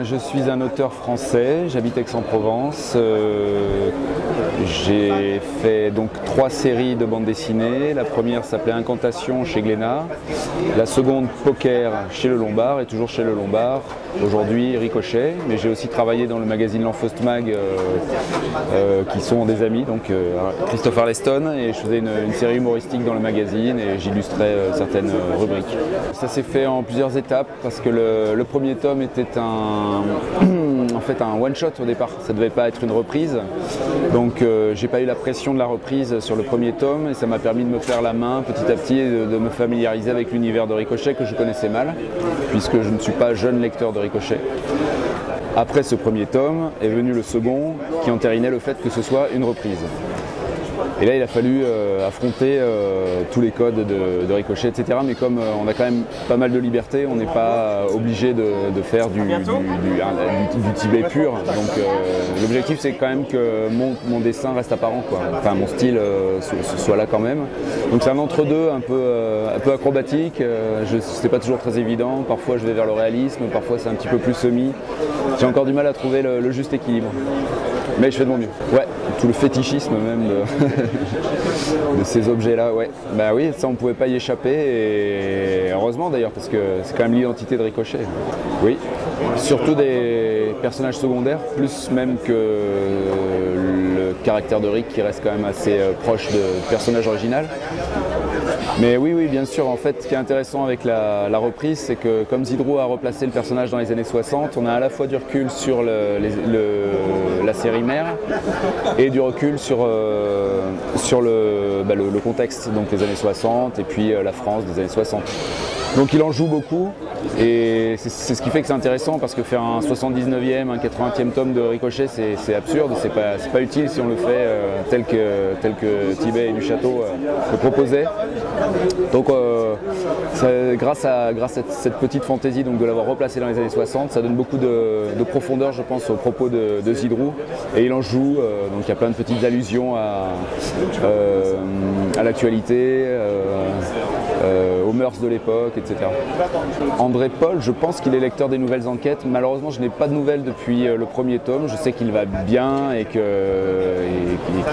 Je suis un auteur français, j'habite Aix-en-Provence. J'ai fait donc 3 séries de bande dessinée. La première s'appelait Incantation chez Glénat, la seconde Poker chez Le Lombard et toujours chez Le Lombard. Aujourd'hui Ricochet, mais j'ai aussi travaillé dans le magazine L'Enfaust Mag qui sont des amis, donc Christophe Arleston, et je faisais une série humoristique dans le magazine et j'illustrais certaines rubriques. Ça s'est fait en plusieurs étapes parce que le premier tome était en fait un one-shot au départ, ça ne devait pas être une reprise. Donc j'ai pas eu la pression de la reprise sur le premier tome et ça m'a permis de me faire la main petit à petit et de me familiariser avec l'univers de Ricochet que je connaissais mal, puisque je ne suis pas jeune lecteur de Ricochet. Après ce premier tome est venu le second qui entérinait le fait que ce soit une reprise. Et là, il a fallu affronter tous les codes de Ricochet, etc. Mais comme on a quand même pas mal de liberté, on n'est pas obligé de faire du Tibet pur. Donc l'objectif, c'est quand même que mon dessin reste apparent, quoi. Enfin, mon style soit là quand même. Donc c'est un entre-deux un peu acrobatique. C'est pas toujours très évident. Parfois, je vais vers le réalisme, parfois c'est un petit peu plus semi. J'ai encore du mal à trouver le juste équilibre. Mais je fais de mon mieux. Ouais, tout le fétichisme même de ces objets-là, ouais. Bah oui, ça on ne pouvait pas y échapper et heureusement d'ailleurs parce que c'est quand même l'identité de Ricochet. Oui, surtout des personnages secondaires, plus même que le caractère de Rick qui reste quand même assez proche du personnage original. Mais oui, bien sûr, en fait, ce qui est intéressant avec la reprise, c'est que comme Zidrou a replacé le personnage dans les années 60, on a à la fois du recul sur la série mère et du recul sur le contexte, donc les années 60 et puis la France des années 60. Donc il en joue beaucoup et c'est ce qui fait que c'est intéressant parce que faire un 79e, un 80e tome de Ricochet c'est absurde, c'est pas utile si on le fait tel que Tibet et Duchâteau le proposaient. Donc grâce à cette petite fantaisie donc, de l'avoir replacé dans les années 60, ça donne beaucoup de profondeur je pense aux propos de Zidrou et il en joue, donc il y a plein de petites allusions à l'actualité, aux mœurs de l'époque, etc. André Paul, je pense qu'il est lecteur des nouvelles enquêtes. Malheureusement, je n'ai pas de nouvelles depuis le premier tome. Je sais qu'il va bien et qu'il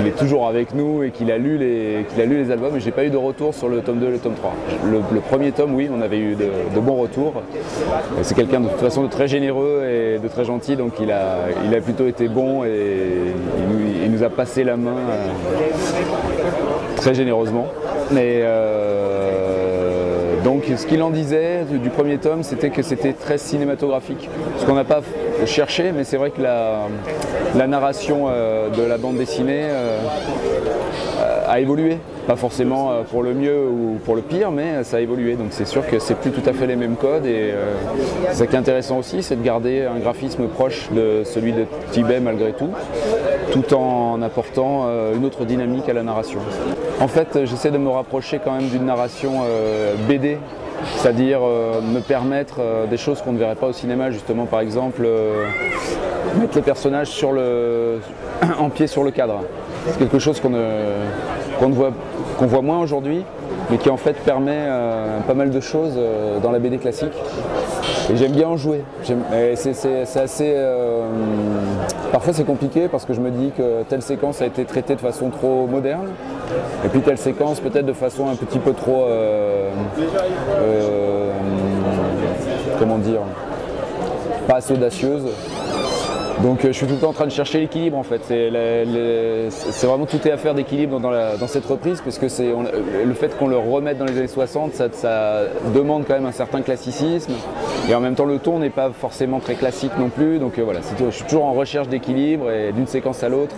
est toujours avec nous et qu'il a lu les albums. Mais je n'ai pas eu de retour sur le tome 2 et le tome 3. Le premier tome, oui, on avait eu de bons retours. C'est quelqu'un de toute façon de très généreux et de très gentil, donc il a plutôt été bon et il nous a passé la main très généreusement. Mais donc ce qu'il en disait du premier tome, c'était que c'était très cinématographique. Ce qu'on n'a pas cherché, mais c'est vrai que la narration de la bande dessinée a évolué. Pas forcément pour le mieux ou pour le pire, mais ça a évolué. Donc c'est sûr que c'est plus tout à fait les mêmes codes. Et ce qui est intéressant aussi, c'est de garder un graphisme proche de celui de Tibet malgré tout en apportant une autre dynamique à la narration. En fait, j'essaie de me rapprocher quand même d'une narration BD, c'est-à-dire me permettre des choses qu'on ne verrait pas au cinéma, justement par exemple mettre les personnages en pied sur le cadre. C'est quelque chose qu'on voit moins aujourd'hui, mais qui en fait permet pas mal de choses dans la BD classique. Et j'aime bien en jouer. C'est assez. Parfois c'est compliqué parce que je me dis que telle séquence a été traitée de façon trop moderne, et puis telle séquence peut-être de façon un petit peu trop. Comment dire, pas assez audacieuse. Donc je suis tout le temps en train de chercher l'équilibre en fait. C'est vraiment tout est affaire d'équilibre dans cette reprise, parce que le fait qu'on le remette dans les années 60, ça demande quand même un certain classicisme. Et en même temps le ton n'est pas forcément très classique non plus. Donc voilà, je suis toujours en recherche d'équilibre et d'une séquence à l'autre,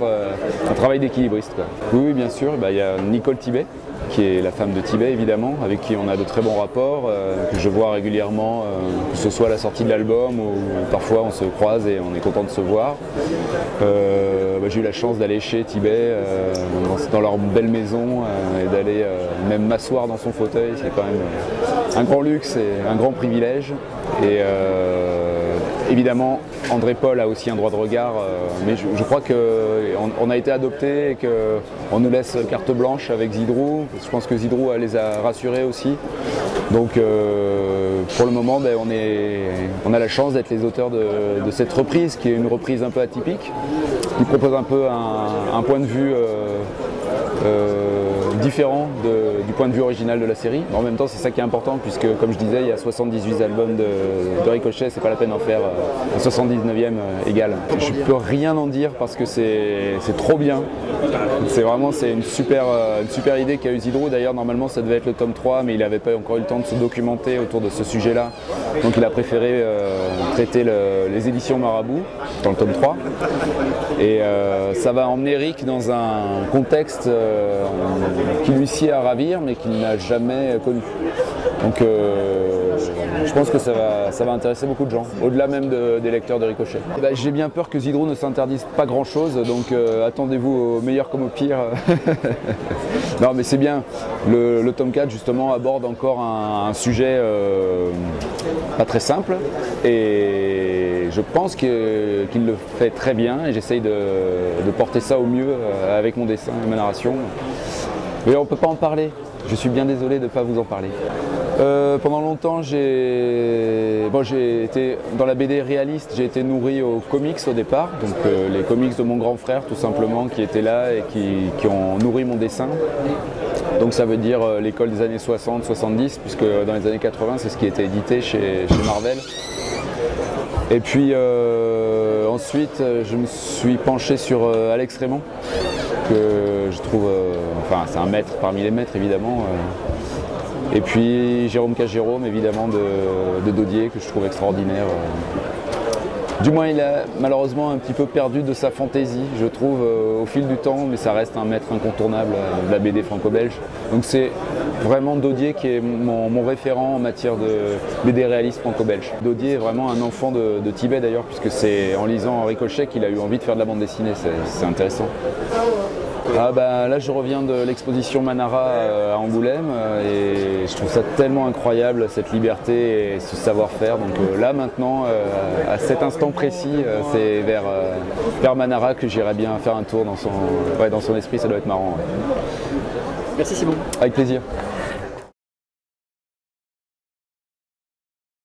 un travail d'équilibriste. Oui, bien sûr, il y a Nicole Tibet, qui est la femme de Tibet évidemment, avec qui on a de très bons rapports, que je vois régulièrement, que ce soit à la sortie de l'album ou parfois on se croise et on est content de se voir. J'ai eu la chance d'aller chez Tibet, dans leur belle maison, et d'aller même m'asseoir dans son fauteuil. C'est quand même un grand luxe et un grand privilège. Et évidemment, André Paul a aussi un droit de regard, mais je crois qu'on a été adopté et qu'on nous laisse carte blanche avec Zidrou. Je pense que Zidrou les a rassurés aussi. Donc pour le moment, ben, on a la chance d'être les auteurs de cette reprise, qui est une reprise un peu atypique, qui propose un peu un point de vue différent du point de vue original de la série. Mais en même temps, c'est ça qui est important, puisque comme je disais, il y a 78 albums de Ricochet, c'est pas la peine d'en faire un 79e égal. Je peux rien en dire parce que c'est trop bien. C'est une super idée qu'a eu Zidrou. D'ailleurs, normalement, ça devait être le tome 3, mais il n'avait pas encore eu le temps de se documenter autour de ce sujet-là. Donc il a préféré traiter les éditions Marabout dans le tome 3. Et ça va emmener Rick dans un contexte qui lui sied à ravir, mais qu'il n'a jamais connu. Donc je pense que ça va intéresser beaucoup de gens, au-delà même des lecteurs de Ricochet. J'ai bien peur que Zidrou ne s'interdise pas grand-chose, donc attendez-vous au meilleur comme au pire. Non mais c'est bien, le tome 4 justement aborde encore un sujet pas très simple, et je pense qu'il le fait très bien, et j'essaye de porter ça au mieux avec mon dessin et ma narration. Mais on ne peut pas en parler, je suis bien désolé de ne pas vous en parler. Pendant longtemps, j'ai été dans la BD réaliste, j'ai été nourri aux comics au départ, donc les comics de mon grand frère tout simplement, qui étaient là et qui ont nourri mon dessin. Donc ça veut dire l'école des années 60-70, puisque dans les années 80, c'est ce qui était édité chez Marvel. Et puis ensuite, je me suis penché sur Alex Raymond, que je trouve, enfin c'est un maître parmi les maîtres évidemment. Et puis Jérôme K. Jérôme, évidemment, de Daudier, que je trouve extraordinaire. Du moins, il a malheureusement un petit peu perdu de sa fantaisie, je trouve, au fil du temps, mais ça reste un maître incontournable de la BD franco-belge. Donc c'est vraiment Daudier qui est mon référent en matière de BD réaliste franco-belge. Daudier est vraiment un enfant de Tibet d'ailleurs, puisque c'est en lisant Ricochet qu'il a eu envie de faire de la bande dessinée, c'est intéressant. Ah bah, là je reviens de l'exposition Manara à Angoulême et je trouve ça tellement incroyable, cette liberté et ce savoir-faire. Donc là maintenant, à cet instant précis, c'est vers Manara que j'irais bien faire un tour dans son esprit, ça doit être marrant. Ouais. Merci Simon. Avec plaisir.